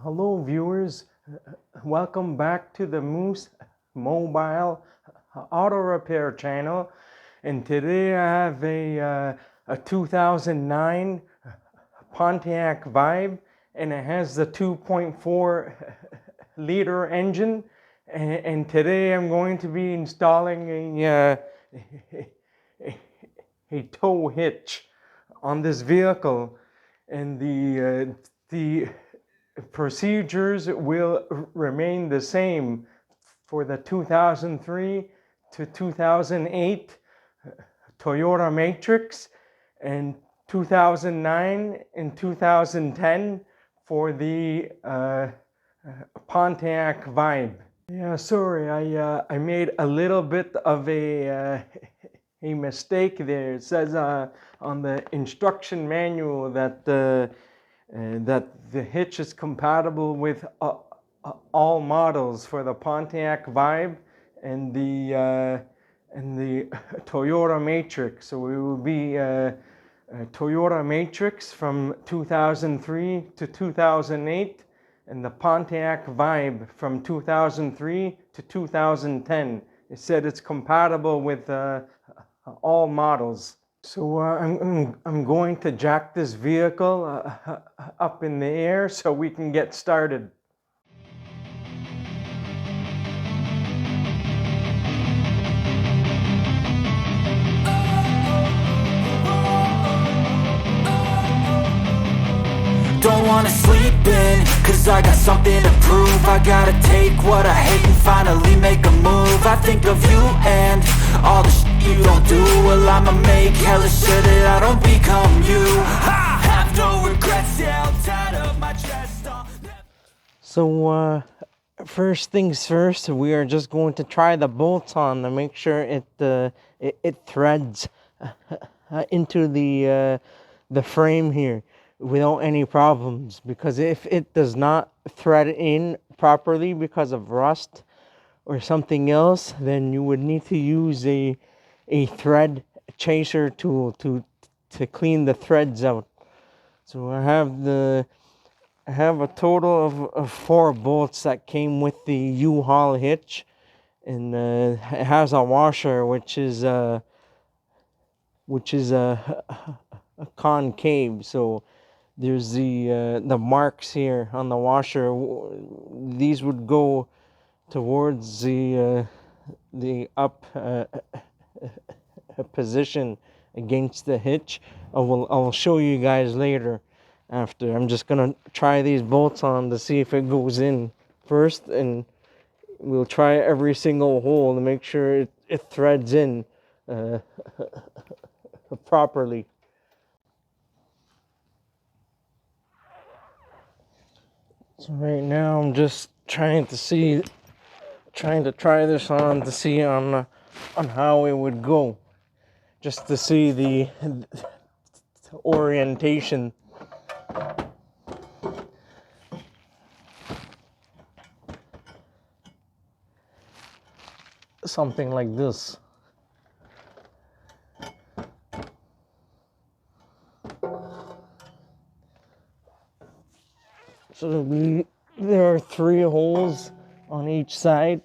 Hello viewers, welcome back to the Moose Mobile Auto Repair channel, and today I have a 2009 Pontiac Vibe, and it has the 2.4 liter engine, and today I'm going to be installing a tow hitch on this vehicle, and the procedures will remain the same for the 2003 to 2008 Toyota Matrix and 2009 and 2010 for the Pontiac Vibe. Yeah, sorry, I made a little bit of a mistake there. It says on the instruction manual that the hitch is compatible with all models for the Pontiac Vibe and the Toyota Matrix. So it will be Toyota Matrix from 2003 to 2008, and the Pontiac Vibe from 2003 to 2010. It said it's compatible with all models. So I'm going to jack this vehicle up in the air so we can get started. Don't wanna sleep in, cause I got something to prove. I gotta take what I hate and finally make a move. I think of you and all the shit you don't do. Well, I'ma make hella sure that I don't become you. I have no regrets, yeah, I'm tired of my chest. So first things first, we are just going to try the bolts on to make sure it threads into the frame here without any problems, because if it does not thread in properly because of rust or something else, then you would need to use a thread chaser tool to clean the threads out. So I have a total of 4 bolts that came with the U-Haul hitch, and it has a washer which is a concave. So there's the marks here on the washer. These would go towards the up position against the hitch. I'll show you guys later after. I'm just gonna try these bolts on to see if it goes in first, and we'll try every single hole to make sure it threads in properly. So right now I'm just trying to try this on to see on how it would go, just to see the orientation. Something like this. So there are 3 holes on each side.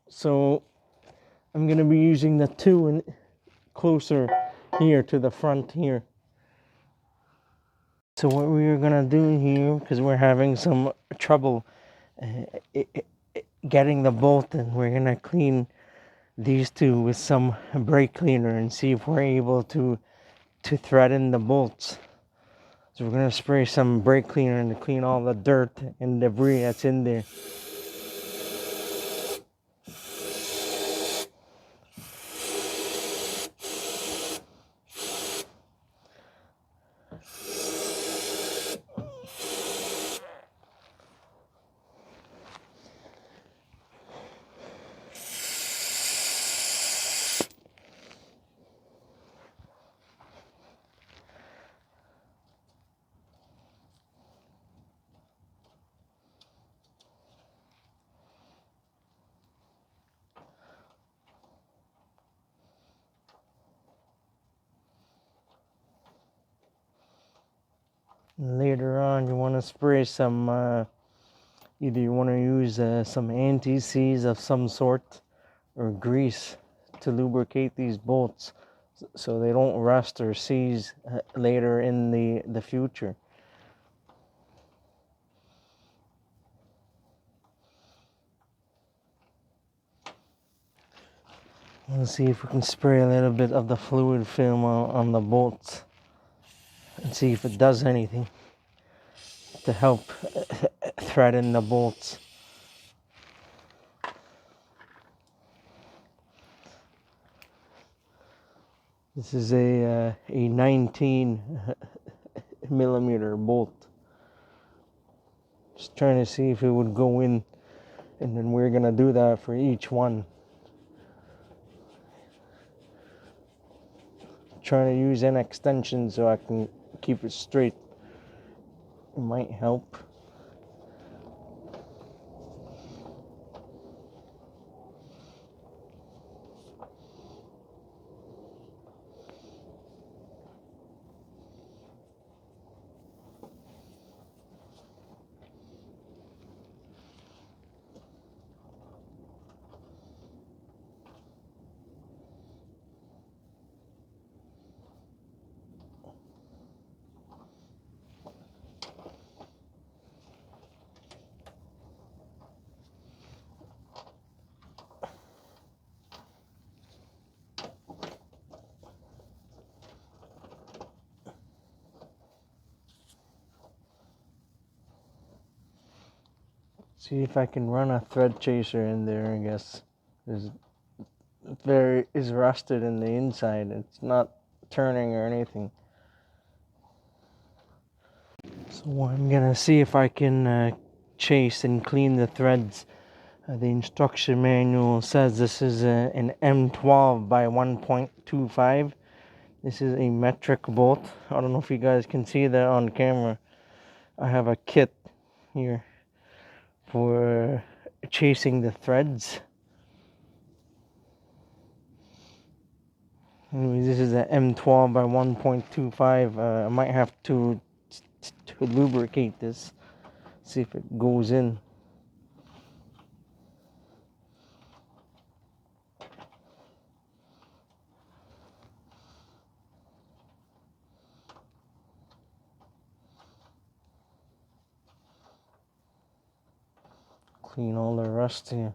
So I'm gonna be using the 2 and closer here to the front here. So what we're gonna do here, because we're having some trouble getting the bolt in, we're gonna clean these 2 with some brake cleaner and see if we're able to thread in the bolts. So we're gonna spray some brake cleaner to clean all the dirt and debris that's in there. Later on, you want to spray some Either you want to use some anti-seize of some sort or grease to lubricate these bolts so they don't rust or seize later in the future. Let's see if we can spray a little bit of the fluid film on the bolts and see if it does anything to help threaden the bolts. This is a 19 millimeter bolt. Just trying to see if it would go in, and then we're gonna do that for each one. Trying to use an extension so I can keep it straight. It might help. See if I can run a thread chaser in there. I guess is rusted in the inside. It's not turning or anything. So I'm gonna see if I can chase and clean the threads. The instruction manual says this is an M12 by 1.25. This is a metric bolt. I don't know if you guys can see that on camera. I have a kit here for chasing the threads. Anyways, this is an M12 by 1.25. I might have to lubricate this, see if it goes in. Clean all the rust here.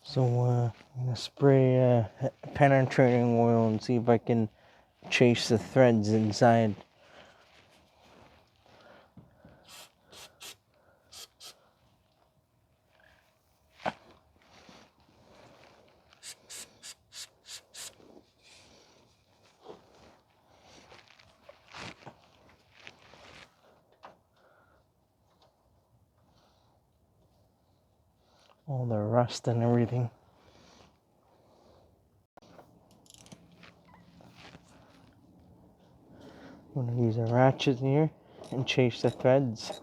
So I'm gonna spray penetrating oil and see if I can chase the threads inside. All the rust and everything. I'm gonna use a ratchet here and chase the threads.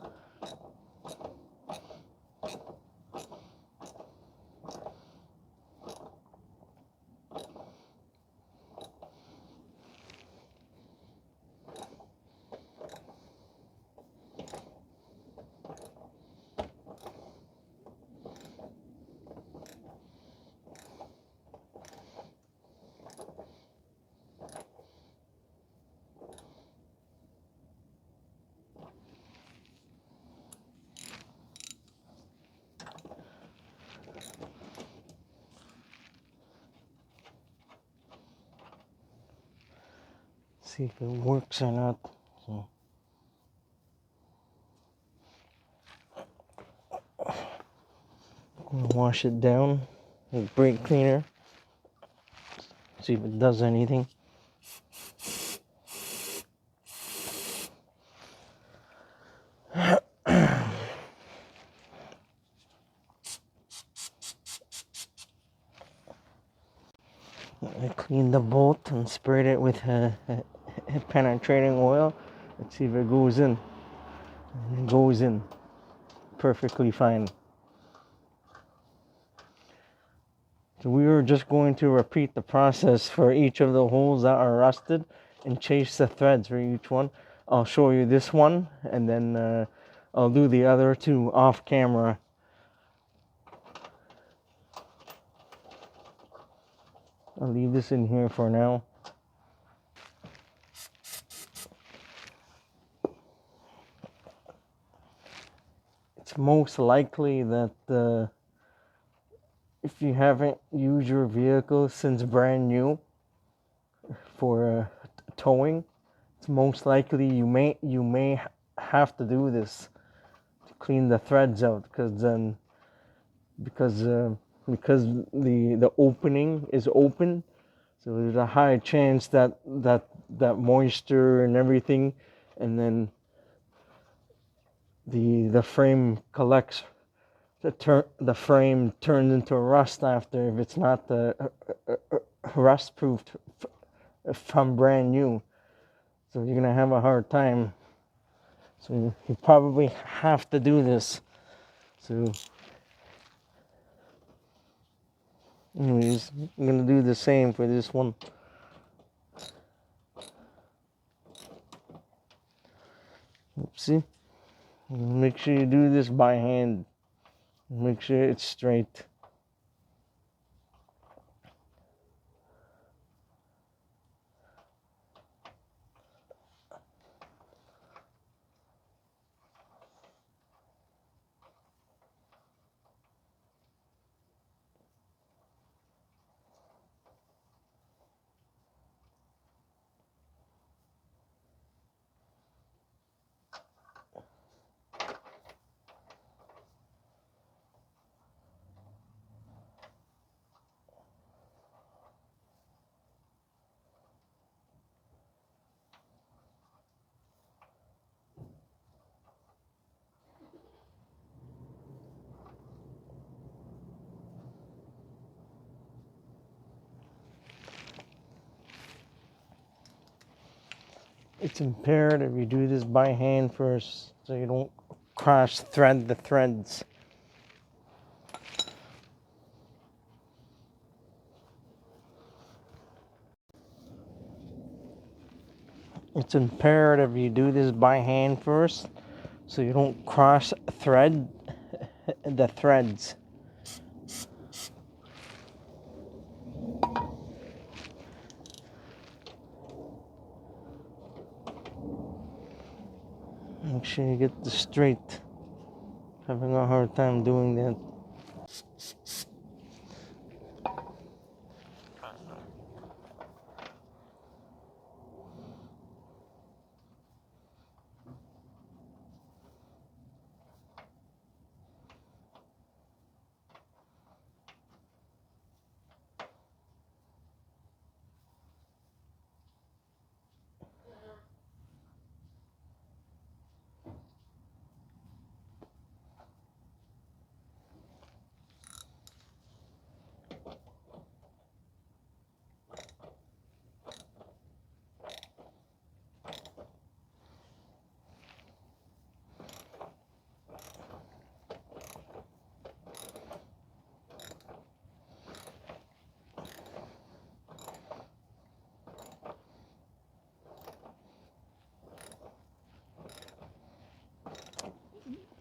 See if it works or not. So I'm gonna wash it down with brake cleaner. See if it does anything. I cleaned the bolt and sprayed it with penetrating oil. Let's see if it goes in. And it goes in perfectly fine. So we were just going to repeat the process for each of the holes that are rusted and chase the threads for each one. I'll show you this one, and then I'll do the other two off camera. I'll leave this in here for now. It's most likely that if you haven't used your vehicle since brand new for towing, it's most likely you may have to do this to clean the threads out, because the opening is open, so there's a high chance that moisture and everything, and then the frame collects. The frame turns into rust after, if it's not rust proofed from brand new. So you're gonna have a hard time. So you probably have to do this. So anyways, I'm gonna do the same for this one. See? Make sure you do this by hand. Make sure it's straight. It's imperative you do this by hand first, so you don't cross thread the threads. It's imperative you do this by hand first, so you don't cross thread the threads. Make sure you get this straight. Having a hard time doing that.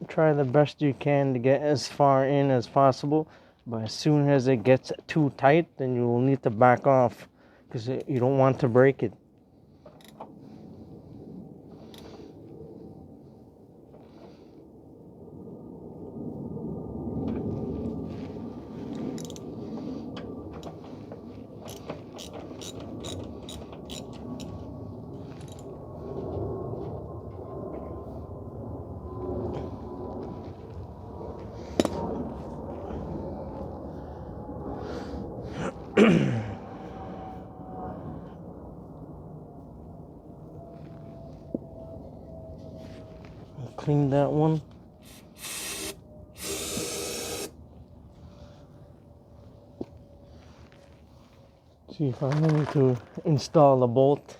Try the best you can to get as far in as possible, but as soon as it gets too tight, then you will need to back off, because you don't want to break it. Clean that one. See if I need to install a bolt.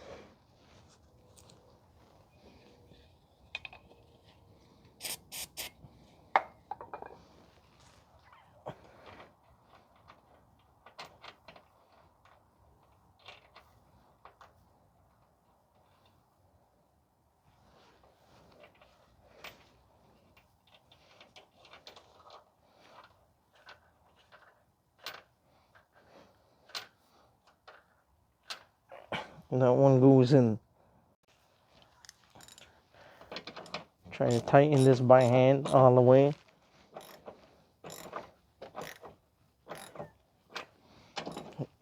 That one goes in. Try to tighten this by hand all the way.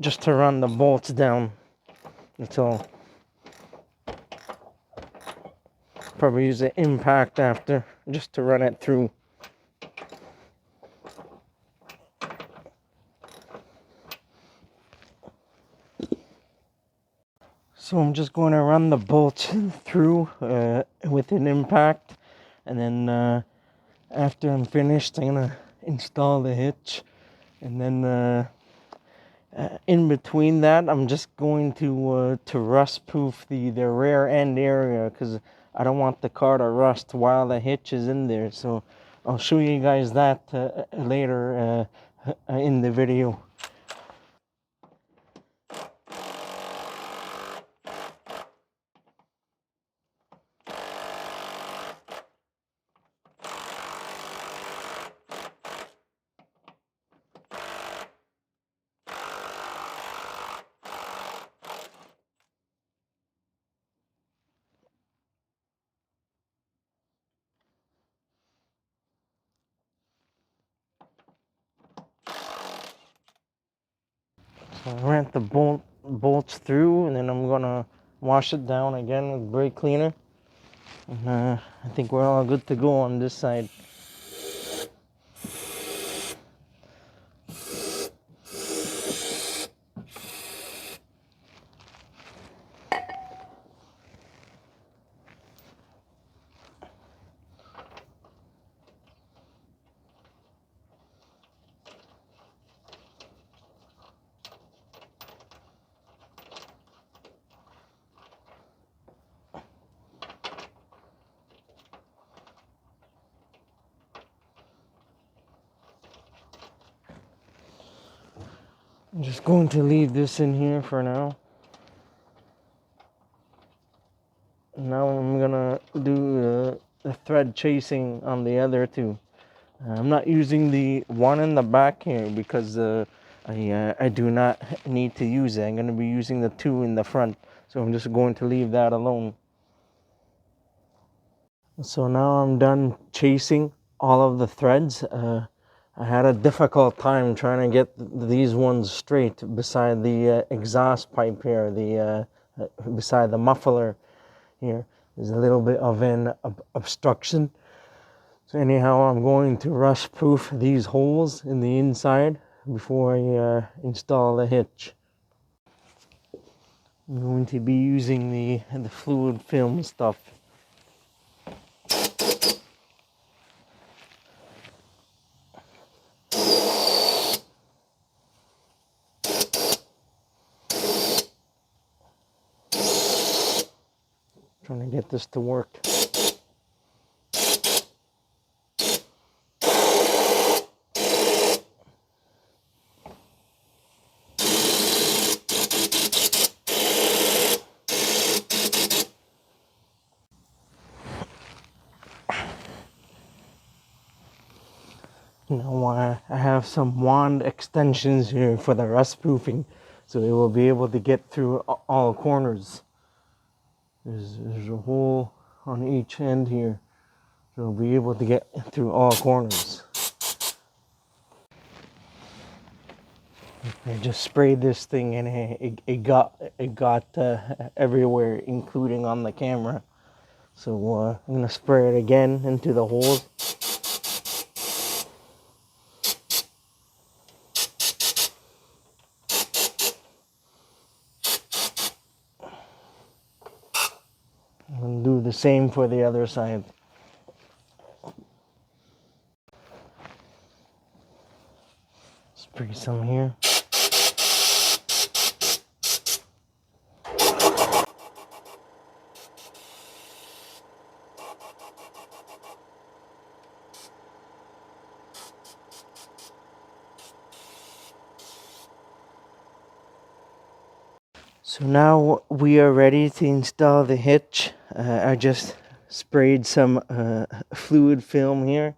Just to run the bolts down. That's all. Probably use the impact after just to run it through. So I'm just going to run the bolts through with an impact, and then after I'm finished, I'm gonna install the hitch, and then in between that, I'm just going to rust proof the rear end area, because I don't want the car to rust while the hitch is in there. So I'll show you guys that later in the video. So I ran the bolts through, and then I'm gonna wash it down again with brake cleaner. And I think we're all good to go on this side. I'm just going to leave this in here for now. Now I'm gonna do the thread chasing on the other two. I'm not using the one in the back here because I do not need to use it. I'm gonna be using the two in the front, so I'm just going to leave that alone. So now I'm done chasing all of the threads. I had a difficult time trying to get these ones straight beside the exhaust pipe here, beside the muffler here. There's a little bit of an obstruction. So anyhow, I'm going to rust proof these holes in the inside before I install the hitch. I'm going to be using the fluid film stuff. Trying to get this to work. Now I have some wand extensions here for the rust proofing, so it will be able to get through all corners. There's a hole on each end here, so it'll be able to get through all corners. I just sprayed this thing and it got everywhere, including on the camera. So I'm gonna spray it again into the holes. And do the same for the other side. Spray some here. So now we are ready to install the hitch. I just sprayed some fluid film here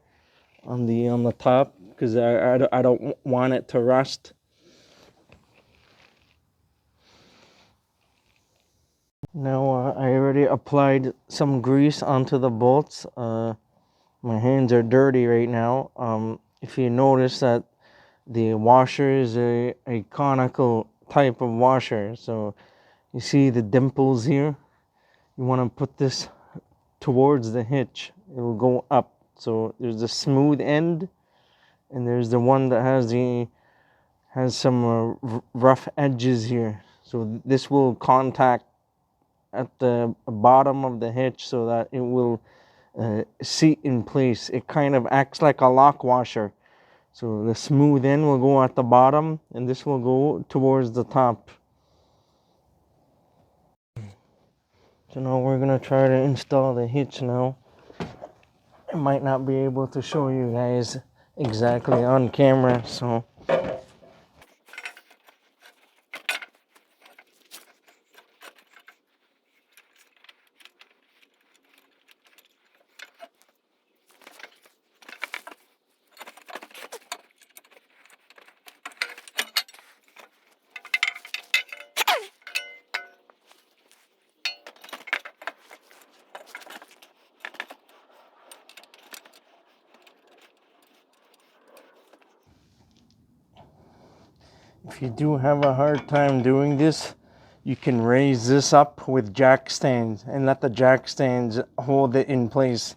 on the top because I don't want it to rust. Now I already applied some grease onto the bolts. My hands are dirty right now. If you notice that the washer is a conical type of washer, so you see the dimples here. You want to put this towards the hitch. It will go up. So there's the smooth end, and there's the one that has some rough edges here. So this will contact at the bottom of the hitch so that it will seat in place. It kind of acts like a lock washer. So the smooth end will go at the bottom, and this will go towards the top. So now we're gonna try to install the hitch now. I might not be able to show you guys exactly on camera, so if you do have a hard time doing this, you can raise this up with jack stands and let the jack stands hold it in place.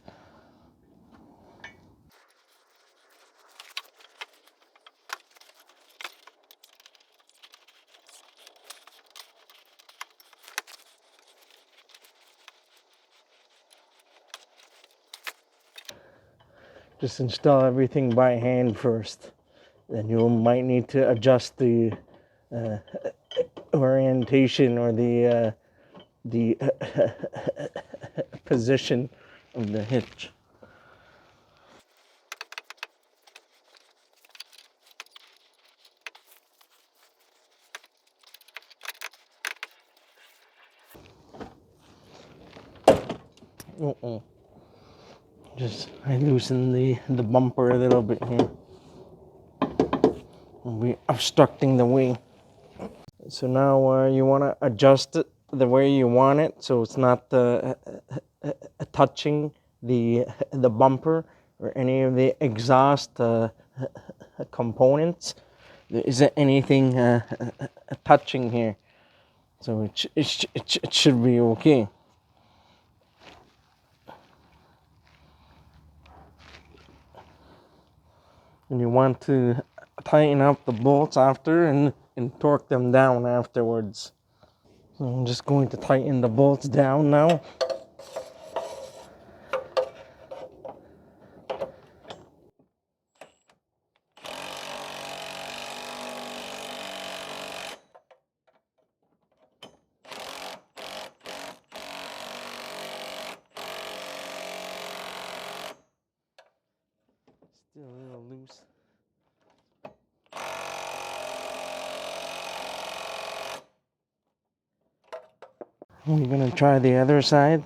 Just install everything by hand first. Then you might need to adjust the uh, orientation or the position of the hitch. Uh-oh. Just I loosen the bumper a little bit here. We'll be obstructing the way. So now you want to adjust it the way you want it, so it's not touching the bumper or any of the exhaust components. There isn't anything touching here, so it should be okay. And you want to tighten up the bolts after and torque them down afterwards. So I'm just going to tighten the bolts down now. Still a little loose. We're gonna try the other side.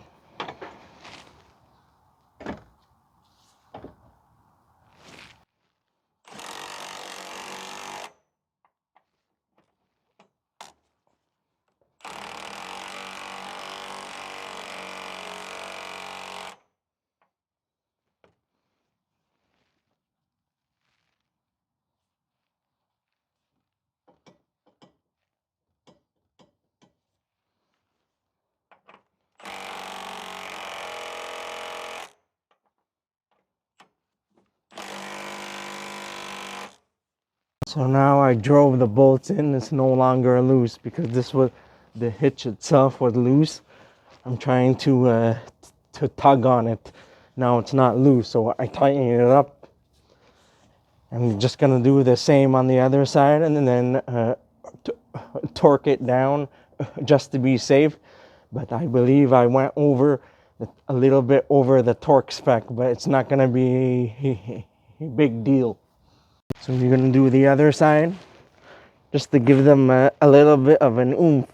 So now I drove the bolts in. It's no longer loose because this was the hitch itself was loose. I'm trying to tug on it. Now it's not loose, so I tighten it up. I'm just gonna do the same on the other side, and then torque it down just to be safe. But I believe I went over a little bit over the torque spec, but it's not gonna be a big deal. So you're gonna do the other side just to give them a little bit of an oomph.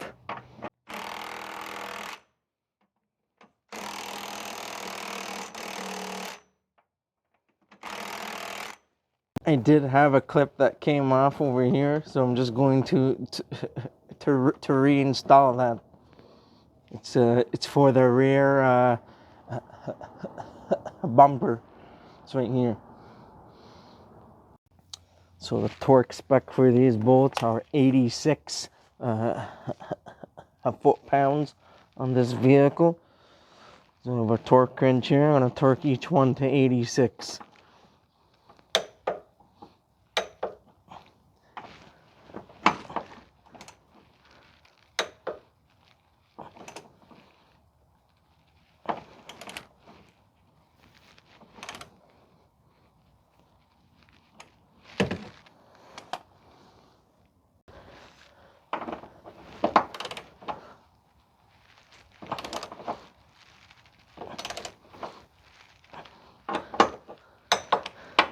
I did have a clip that came off over here, so I'm just going to reinstall that. It's for the rear bumper. It's right here. So the torque spec for these bolts are 86 foot-pounds on this vehicle. So we have a torque wrench here. I'm going to torque each one to 86.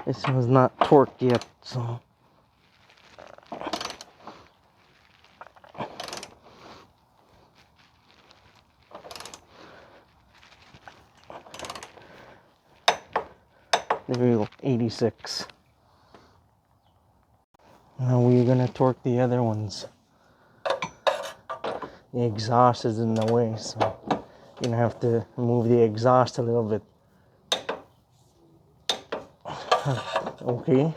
This one's not torqued yet, so there we go, 86. Now we're gonna torque the other ones. The exhaust is in the way, so you're gonna have to move the exhaust a little bit. Okay.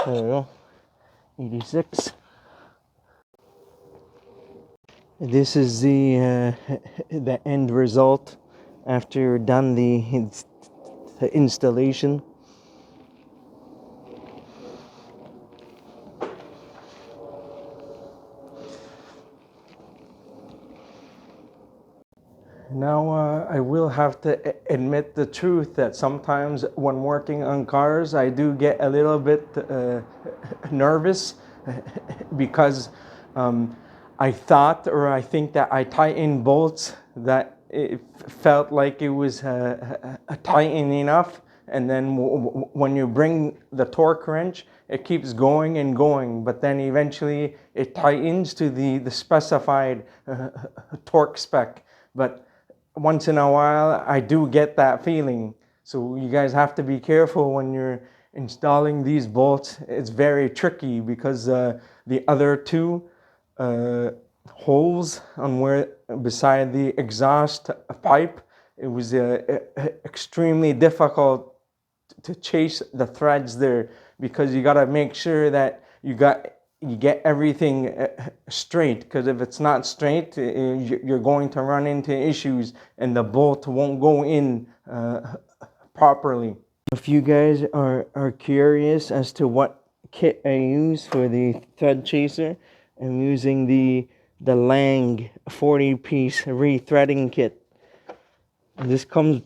There we go. 86. This is the end result after you're done the installation. Now, I will have to admit the truth that sometimes when working on cars, I do get a little bit nervous because I thought, or I think that I tightened bolts that it felt like it was tightened enough, and then when you bring the torque wrench, it keeps going and going, but then eventually it tightens to the specified torque spec. But once in a while, I do get that feeling. So you guys have to be careful when you're installing these bolts. It's very tricky because the other two holes on where beside the exhaust pipe, it was extremely difficult to chase the threads there, because you got to make sure that you get everything straight, because if it's not straight, you're going to run into issues and the bolt won't go in properly. If you guys are curious as to what kit I use for the thread chaser, I'm using the Lang 40-piece rethreading kit. This comes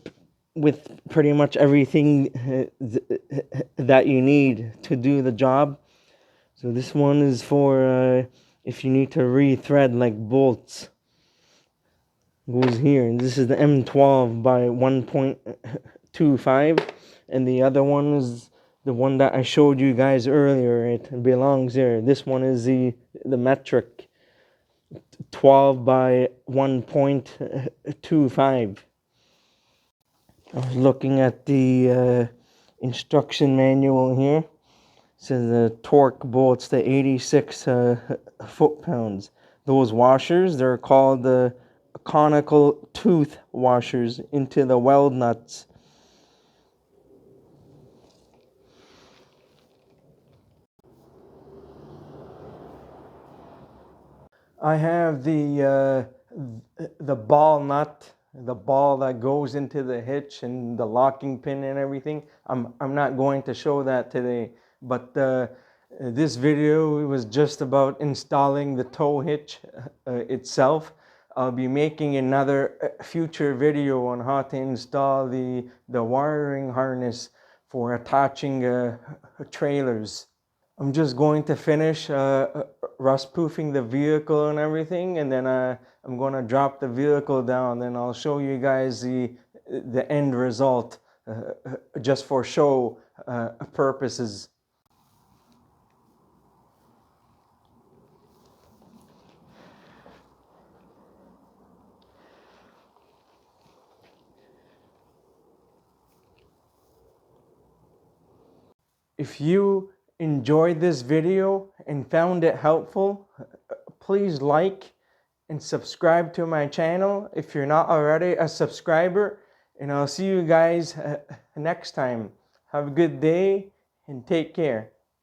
with pretty much everything that you need to do the job. So this one is for if you need to rethread like bolts. It goes here. And this is the M12 by 1.25, and the other one is the one that I showed you guys earlier. It belongs there. This one is the metric 12 by 1.25. I was looking at the instruction manual here. It says the torque bolts to 86 foot-pounds. Those washers, they're called the conical tooth washers into the weld nuts. I have the ball nut, the ball that goes into the hitch and the locking pin and everything. I'm not going to show that today, but this video was just about installing the tow hitch itself. I'll be making another future video on how to install the wiring harness for attaching trailers. I'm just going to finish rust proofing the vehicle and everything, and then I'm going to drop the vehicle down. Then I'll show you guys the end result just for show purposes. If you enjoyed this video and found it helpful, please like and subscribe to my channel if you're not already a subscriber. And I'll see you guys next time. Have a good day and take care.